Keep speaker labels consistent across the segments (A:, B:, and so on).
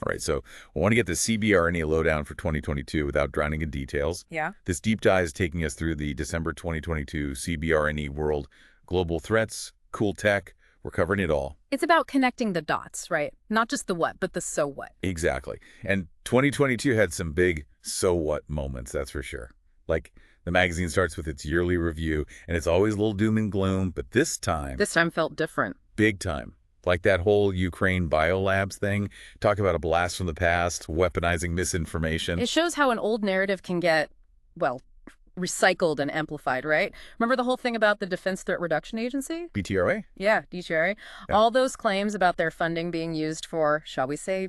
A: All right, so I want to get the CBRNe lowdown for 2022 without drowning in details.
B: Yeah.
A: This deep dive is taking us through the December 2022 CBRNe World Global Threats, Cool Tech. We're covering it all.
B: It's about connecting the dots, right? Not just the what, but the so what.
A: Exactly. And 2022 had some big so what moments, that's for sure. Like, the magazine starts with its yearly review, and it's always a little doom and gloom, but this time,
B: Felt different.
A: big time. Like that whole Ukraine biolabs thing. Talk about a blast from the past, weaponizing misinformation.
B: It shows how an old narrative can get, well, recycled and amplified, right? Remember the whole thing about the Defense Threat Reduction Agency?
A: BTRA?
B: Yeah, DTRA.
A: Yeah.
B: All those claims about their funding being used for, shall we say,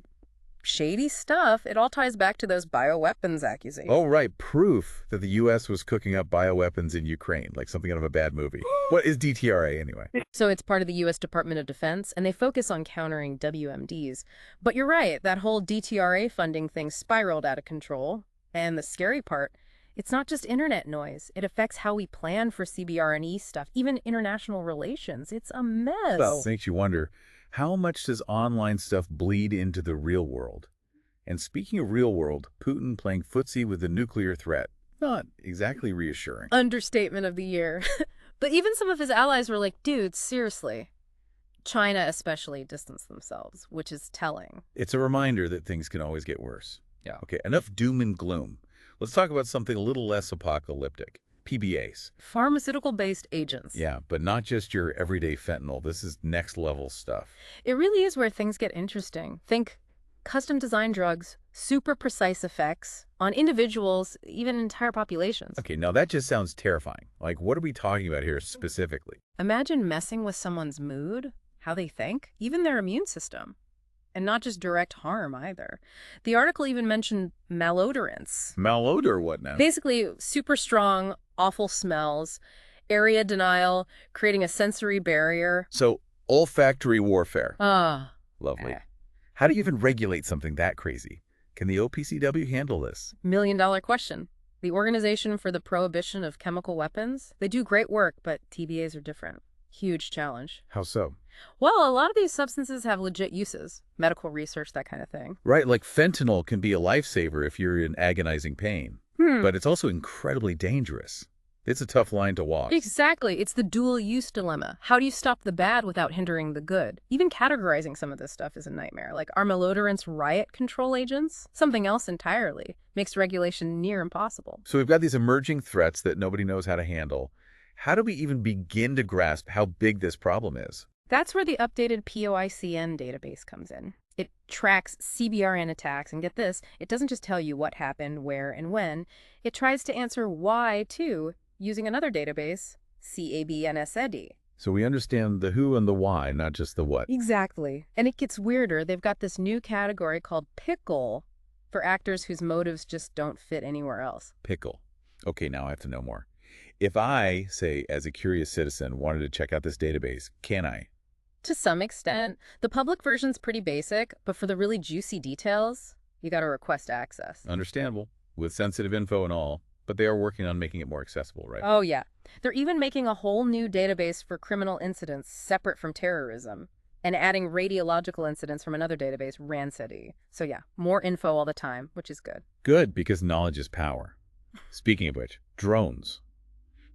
B: shady stuff, it all ties back to those bioweapons accusations.
A: Oh, right. Proof that the U.S. was cooking up bioweapons in Ukraine, like something out of a bad movie. What is DTRA anyway?
B: So it's part of the U.S. Department of Defense, and they focus on countering WMDs. But you're right, that whole DTRA funding thing spiraled out of control. And the scary part, it's not just internet noise. It affects how we plan for CBRNE stuff, even international relations. It's a mess.
A: Well, makes you wonder, how much does online stuff bleed into the real world? And speaking of real world, Putin playing footsie with the nuclear threat. Not exactly reassuring.
B: Understatement of the year. But even some of his allies were like, dude, seriously. China especially distanced themselves, which is telling.
A: It's a reminder that things can always get worse.
B: Yeah.
A: Okay, enough doom and gloom. Let's talk about something a little less apocalyptic. PBAs.
B: Pharmaceutical-based agents.
A: Yeah, but not just your everyday fentanyl. This is next-level stuff.
B: It really is where things get interesting. Think custom-designed drugs, super precise effects on individuals, even entire populations.
A: Okay, now that just sounds terrifying. Like, what are we talking about here specifically?
B: Imagine messing with someone's mood, how they think, even their immune system. And not just direct harm, either. The article even mentioned malodorants.
A: Malodor what now?
B: Basically, super strong, awful smells, area denial, creating a sensory barrier.
A: So, olfactory warfare.
B: Ah.
A: Lovely. How do you even regulate something that crazy? Can the OPCW handle this?
B: $1 million question. The Organization for the Prohibition of Chemical Weapons, they do great work, but TBAs are different. Huge challenge.
A: How so?
B: Well, a lot of these substances have legit uses, medical research, that kind of thing.
A: Right, like fentanyl can be a lifesaver if you're in agonizing pain. But it's also incredibly dangerous. It's a tough line to walk.
B: Exactly. It's the dual-use dilemma. How do you stop the bad without hindering the good? Even categorizing some of this stuff is a nightmare. Like, are malodorants riot control agents? Something else entirely. Makes regulation near impossible.
A: So we've got these emerging threats that nobody knows how to handle. How do we even begin to grasp how big this problem is?
B: That's where the updated POICN database comes in. It tracks CBRN attacks, and get this, it doesn't just tell you what happened, where, and when. It tries to answer why, too, using another database, CBRNe.
A: So we understand the who and the why, not just the what.
B: Exactly. And it gets weirder. They've got this new category called pickle for actors whose motives just don't fit anywhere else.
A: Pickle. Okay, now I have to know more. If I, say, as a curious citizen, wanted to check out this database, can I?
B: To some extent. The public version's pretty basic, but for the really juicy details, you got to request access.
A: Understandable, with sensitive info and all, but they are working on making it more accessible, right?
B: Oh, yeah. They're even making a whole new database for criminal incidents separate from terrorism and adding radiological incidents from another database, RANCID. So yeah, more info all the time, which is good.
A: Good, because knowledge is power. Speaking of which, drones.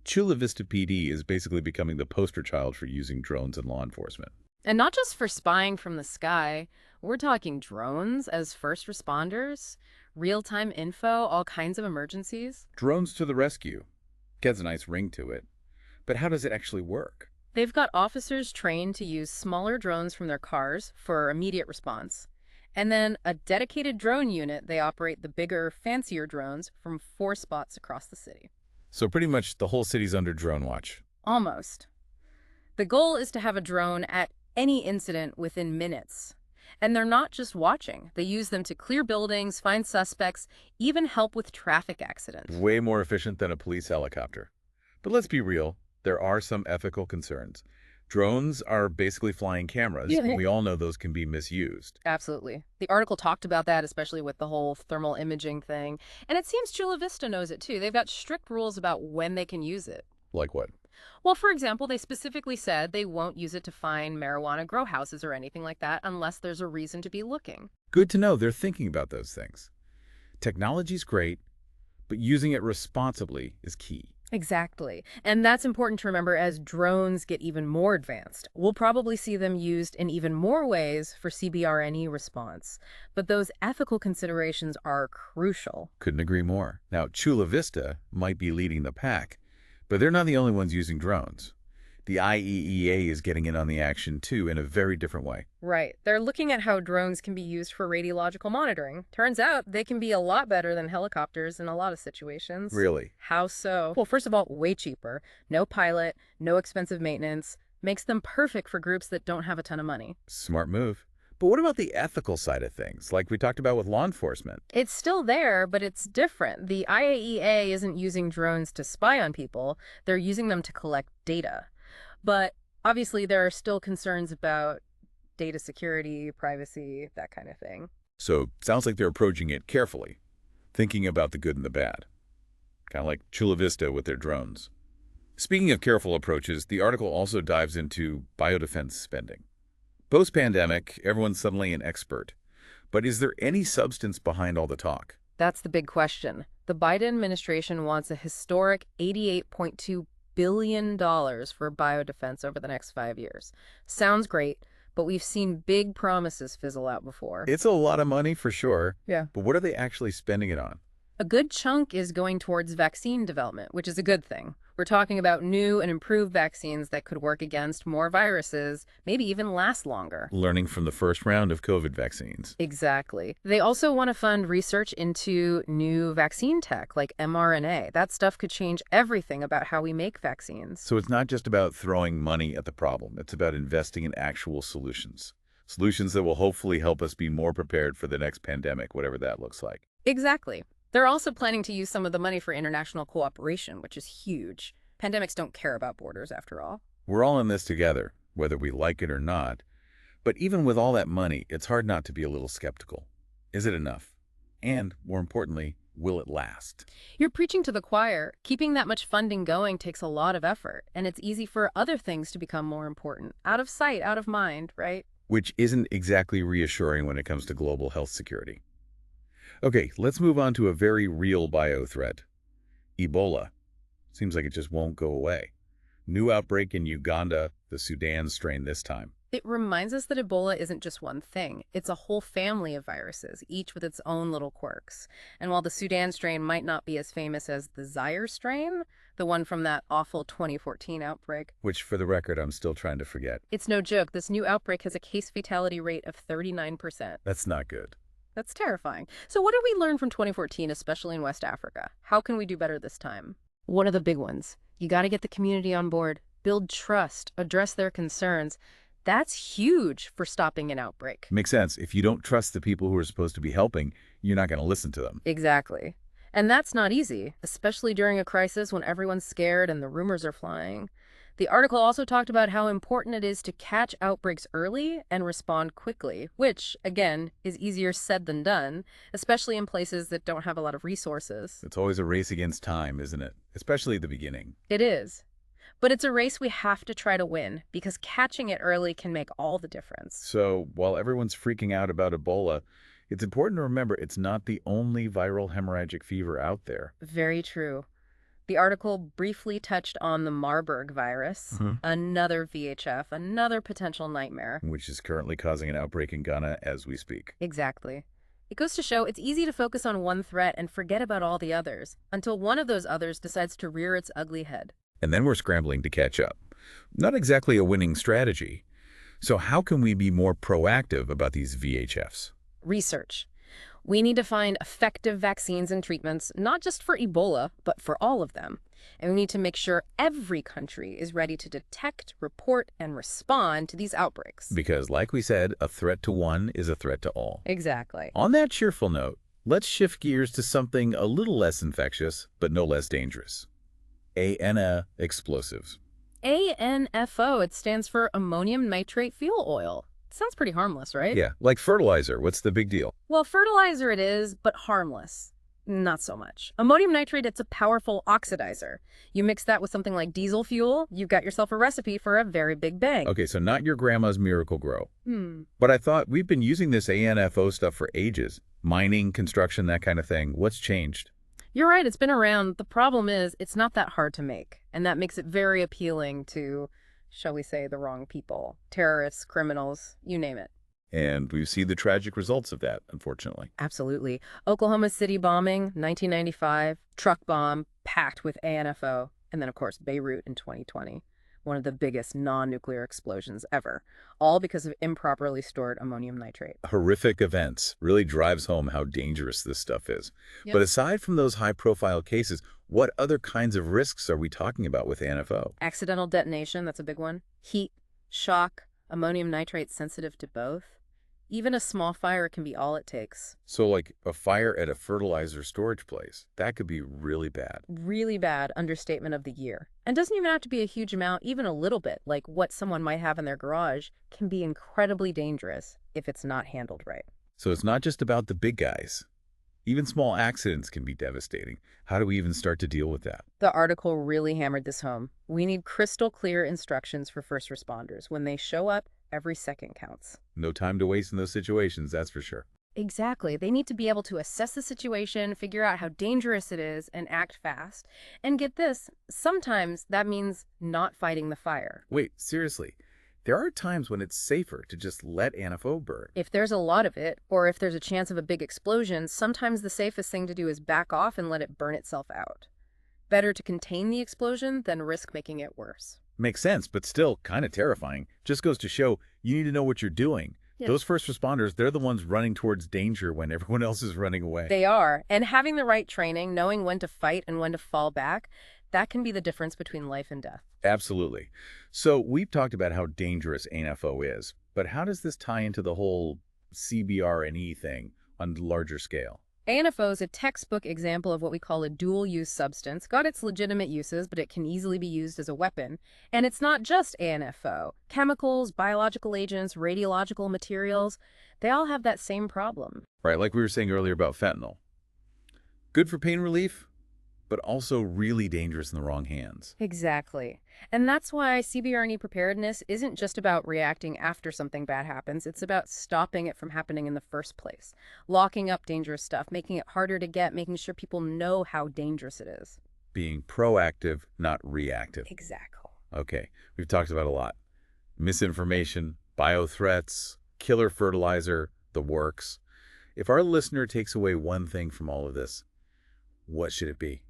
A: Chula Vista PD is basically becoming the poster child for using drones in law enforcement.
B: And not just for spying from the sky. We're talking drones as first responders, real-time info, all kinds of emergencies.
A: Drones to the rescue. Gets a nice ring to it. But how does it actually work?
B: They've got officers trained to use smaller drones from their cars for immediate response. And then a dedicated drone unit, they operate the bigger, fancier drones from 4 spots across the city.
A: So pretty much the whole city's under drone watch.
B: Almost. The goal is to have a drone at any incident within minutes. And they're not just watching. They use them to clear buildings, find suspects, even help with traffic accidents.
A: Way more efficient than a police helicopter. But let's be real, there are some ethical concerns. Drones are basically flying cameras, and we all know those can be misused.
B: Absolutely. The article talked about that, especially with the whole thermal imaging thing. And it seems Chula Vista knows it too. They've got strict rules about when they can use it.
A: Like what?
B: Well, for example, they specifically said they won't use it to find marijuana grow houses or anything like that unless there's a reason to be looking.
A: Good to know they're thinking about those things. Technology's great, but using it responsibly is key.
B: Exactly. And that's important to remember as drones get even more advanced. We'll probably see them used in even more ways for CBRNE response. But those ethical considerations are crucial.
A: Couldn't agree more. Now, Chula Vista might be leading the pack, but they're not the only ones using drones. The IEEA is getting in on the action, too, in a very different way.
B: Right. They're looking at how drones can be used for radiological monitoring. Turns out they can be a lot better than helicopters in a lot of situations.
A: Really?
B: How so? Well, first of all, way cheaper. No pilot, no expensive maintenance. Makes them perfect for groups that don't have a ton of money.
A: Smart move. But what about the ethical side of things, like we talked about with law enforcement?
B: It's still there, but it's different. The IAEA isn't using drones to spy on people. They're using them to collect data. But obviously, there are still concerns about data security, privacy, that kind of thing.
A: So, sounds like they're approaching it carefully, thinking about the good and the bad. Kind of like Chula Vista with their drones. Speaking of careful approaches, the article also dives into biodefense spending. Post-pandemic, everyone's suddenly an expert. But is there any substance behind all the talk?
B: That's the big question. The Biden administration wants a historic $88.2 billion for biodefense over the next 5 years. Sounds great, but we've seen big promises fizzle out before.
A: It's a lot of money for sure.
B: Yeah.
A: But what are they actually spending it on?
B: A good chunk is going towards vaccine development, which is a good thing. We're talking about new and improved vaccines that could work against more viruses, maybe even last longer.
A: Learning from the first round of COVID vaccines.
B: Exactly. They also want to fund research into new vaccine tech, like mRNA. That stuff could change everything about how we make vaccines.
A: So it's not just about throwing money at the problem. It's about investing in actual solutions. Solutions that will hopefully help us be more prepared for the next pandemic, whatever that looks like.
B: Exactly. They're also planning to use some of the money for international cooperation, which is huge. Pandemics don't care about borders, after all.
A: We're all in this together, whether we like it or not. But even with all that money, it's hard not to be a little skeptical. Is it enough? And, more importantly, will it last?
B: You're preaching to the choir. Keeping that much funding going takes a lot of effort, and it's easy for other things to become more important. Out of sight, out of mind, right?
A: Which isn't exactly reassuring when it comes to global health security. Okay, let's move on to a very real bio threat. Ebola. Seems like it just won't go away. New outbreak in Uganda, the Sudan strain this time.
B: It reminds us that Ebola isn't just one thing. It's a whole family of viruses, each with its own little quirks. And while the Sudan strain might not be as famous as the Zaire strain, the one from that awful 2014 outbreak,
A: Which, for the record, I'm still trying to forget.
B: it's no joke. This new outbreak has a case fatality rate of 39%.
A: That's not good.
B: That's terrifying. So what did we learn from 2014, especially in West Africa? How can we do better this time? One of the big ones. You got to get the community on board, build trust, address their concerns. That's huge for stopping an outbreak.
A: Makes sense. If you don't trust the people who are supposed to be helping, you're not going to listen to them.
B: Exactly. And that's not easy, especially during a crisis when everyone's scared and the rumors are flying. The article also talked about how important it is to catch outbreaks early and respond quickly, which, again, is easier said than done, especially in places that don't have a lot of resources.
A: It's always a race against time, isn't it? Especially at the beginning.
B: It is. But it's a race we have to try to win, because catching it early can make all the difference.
A: So, while everyone's freaking out about Ebola, it's important to remember it's not the only viral hemorrhagic fever out there.
B: Very true. The article briefly touched on the Marburg virus, another VHF, another potential nightmare.
A: Which is currently causing an outbreak in Ghana as we speak.
B: Exactly. It goes to show it's easy to focus on one threat and forget about all the others, until one of those others decides to rear its ugly head.
A: And then we're scrambling to catch up. Not exactly a winning strategy. So how can we be more proactive about these VHFs?
B: Research. We need to find effective vaccines and treatments, not just for Ebola, but for all of them. And we need to make sure every country is ready to detect, report, and respond to these outbreaks.
A: Because, like we said, a threat to one is a threat to all.
B: Exactly.
A: On that cheerful note, let's shift gears to something a little less infectious, but no less dangerous. ANFO explosives.
B: ANFO, it stands for ammonium nitrate fuel oil. Sounds pretty harmless, right?
A: Yeah, like fertilizer. What's the big deal?
B: Well, fertilizer it is, but harmless. Not so much. Ammonium nitrate, it's a powerful oxidizer. You mix that with something like diesel fuel, you've got yourself a recipe for a very big bang.
A: Okay, so not your grandma's Miracle Grow.
B: Hmm.
A: But I thought we've been using this ANFO stuff for ages. Mining, construction, that kind of thing. What's changed?
B: You're right, it's been around. The problem is it's not that hard to make, and that makes it very appealing to, shall we say, the wrong people. Terrorists, criminals, you name it.
A: And we see the tragic results of that, unfortunately.
B: Absolutely. Oklahoma City bombing, 1995, truck bomb packed with ANFO, and then, of course, Beirut in 2020. One of the biggest non-nuclear explosions ever, all because of improperly stored ammonium nitrate.
A: Horrific events really drives home how dangerous this stuff is.
B: Yep.
A: But aside from those high-profile cases, what other kinds of risks are we talking about with ANFO?
B: Accidental detonation, that's a big one. Heat, shock, ammonium nitrate sensitive to both. Even a small fire can be all it takes.
A: So like a fire at a fertilizer storage place, that could be really bad.
B: Really bad understatement of the year. And doesn't even have to be a huge amount, even a little bit, like what someone might have in their garage, can be incredibly dangerous if it's not handled right.
A: So it's not just about the big guys. Even small accidents can be devastating. How do we even start to deal with that?
B: The article really hammered this home. We need crystal clear instructions for first responders. When they show up, every second counts.
A: No time to waste in those situations, that's for sure.
B: Exactly. They need to be able to assess the situation, figure out how dangerous it is, and act fast. And get this, sometimes that means not fighting the fire.
A: Wait, seriously. There are times when it's safer to just let ANFO burn.
B: If there's a lot of it, or if there's a chance of a big explosion, sometimes the safest thing to do is back off and let it burn itself out. Better to contain the explosion than risk making it worse.
A: Makes sense, but still kind of terrifying. Just goes to show you need to know what you're doing.
B: Yeah.
A: Those first responders, they're the ones running towards danger when everyone else is running away.
B: They are. And having the right training, knowing when to fight and when to fall back, that can be the difference between life and death.
A: Absolutely. So we've talked about how dangerous ANFO is, but how does this tie into the whole CBRNe thing on a larger scale?
B: ANFO is a textbook example of what we call a dual-use substance. Got its legitimate uses, but it can easily be used as a weapon. And it's not just ANFO. Chemicals, biological agents, radiological materials, they all have that same problem.
A: Right, like we were saying earlier about fentanyl. Good for pain relief, but also really dangerous in the wrong hands.
B: Exactly. And that's why CBRNe preparedness isn't just about reacting after something bad happens. It's about stopping it from happening in the first place. Locking up dangerous stuff, making it harder to get, making sure people know how dangerous it is.
A: Being proactive, not reactive.
B: Exactly.
A: Okay, we've talked about a lot. Misinformation, biothreats, killer fertilizer, the works. If our listener takes away one thing from all of this, what should it be?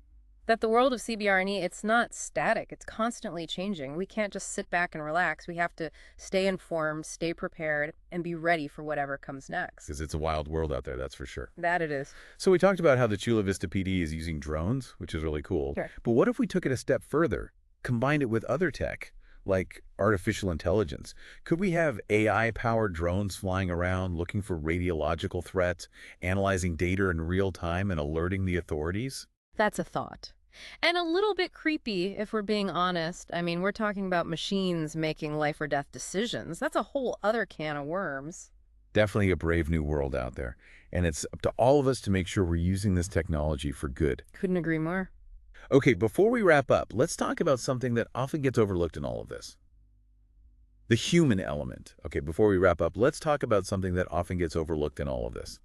B: That the world of CBRNe, it's not static. It's constantly changing. We can't just sit back and relax. We have to stay informed, stay prepared, and be ready for whatever comes next.
A: Because it's a wild world out there, that's for sure.
B: That it is.
A: So we talked about how the Chula Vista PD is using drones, which is really cool.
B: Sure.
A: But what if we took it a step further, combined it with other tech, like artificial intelligence? Could we have AI-powered drones flying around looking for radiological threats, analyzing data in real time, and alerting the authorities?
B: That's a thought. And a little bit creepy, if we're being honest. I mean, we're talking about machines making life or death decisions. That's a whole other can of worms.
A: Definitely a brave new world out there. And it's up to all of us to make sure we're using this technology for good.
B: Couldn't agree more.
A: Okay, before we wrap up, let's talk about something that often gets overlooked in all of this. The human element. Okay, before we wrap up, let's talk about something that often gets overlooked in all of this.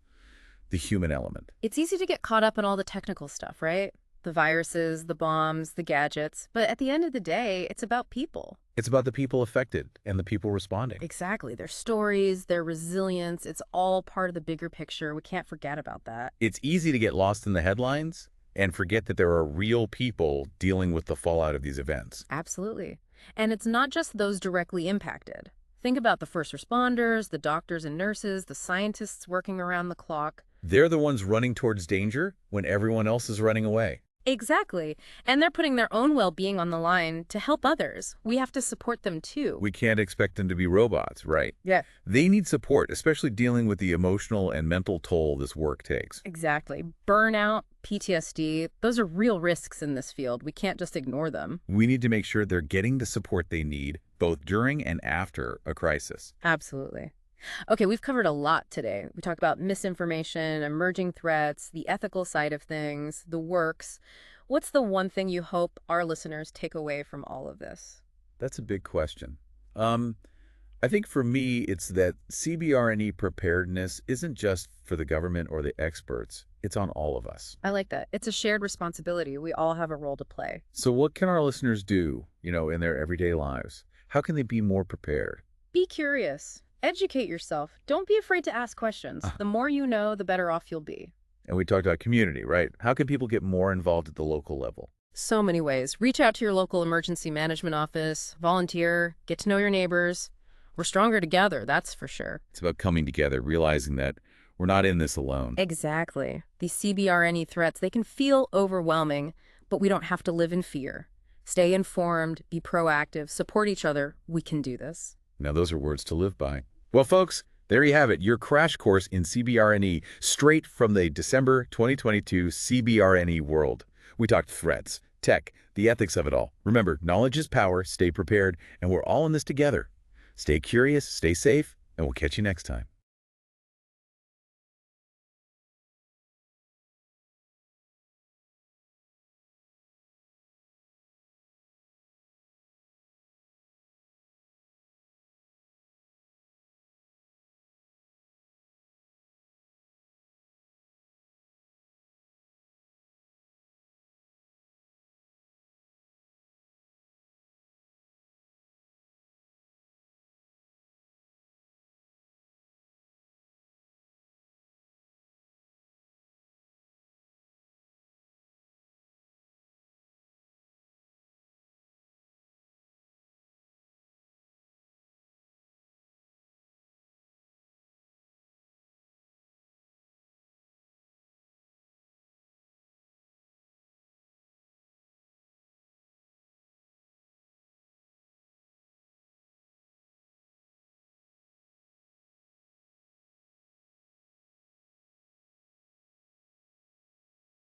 A: The human element.
B: It's easy to get caught up in all the technical stuff, right? The viruses, the bombs, the gadgets. But at the end of the day, it's about people.
A: It's about the people affected and the people responding.
B: Exactly. Their stories, their resilience, it's all part of the bigger picture. We can't forget about that.
A: It's easy to get lost in the headlines and forget that there are real people dealing with the fallout of these events.
B: Absolutely. And it's not just those directly impacted. Think about the first responders, the doctors and nurses, the scientists working around the clock.
A: They're the ones running towards danger when everyone else is running away.
B: Exactly. And they're putting their own well-being on the line to help others. We have to support them too.
A: We can't expect them to be robots, right?
B: Yeah.
A: They need support, especially dealing with the emotional and mental toll this work takes.
B: Exactly. Burnout, PTSD, those are real risks in this field. We can't just ignore them.
A: We need to make sure they're getting the support they need, both during and after a crisis.
B: Absolutely. Okay, we've covered a lot today. We talked about misinformation, emerging threats, the ethical side of things, the works. What's the one thing you hope our listeners take away from all of this?
A: That's a big question. Um, I think for me, it's that CBRNE preparedness isn't just for the government or the experts. It's on all of us.
B: I like that. It's a shared responsibility. We all have a role to play.
A: So what can our listeners do, in their everyday lives? How can they be more prepared?
B: Be curious. Educate yourself. Don't be afraid to ask questions.
A: Ah,
B: The more you know, the better off you'll be.
A: And we talked about community, right? How can people get more involved at the local level?
B: So many ways. Reach out to your local emergency management office, volunteer, get to know your neighbors. We're stronger together, that's for sure.
A: It's about coming together, realizing that we're not in this alone.
B: Exactly. These CBRNE threats, they can feel overwhelming, but we don't have to live in fear. Stay informed, be proactive, support each other. We can do this.
A: Now, those are words to live by. Well, folks, there you have it, your crash course in CBRNE, straight from the December 2022 CBRNe World. We talked threats, tech, the ethics of it all. Remember, knowledge is power, stay prepared, and we're all in this together. Stay curious, stay safe, and we'll catch you next time.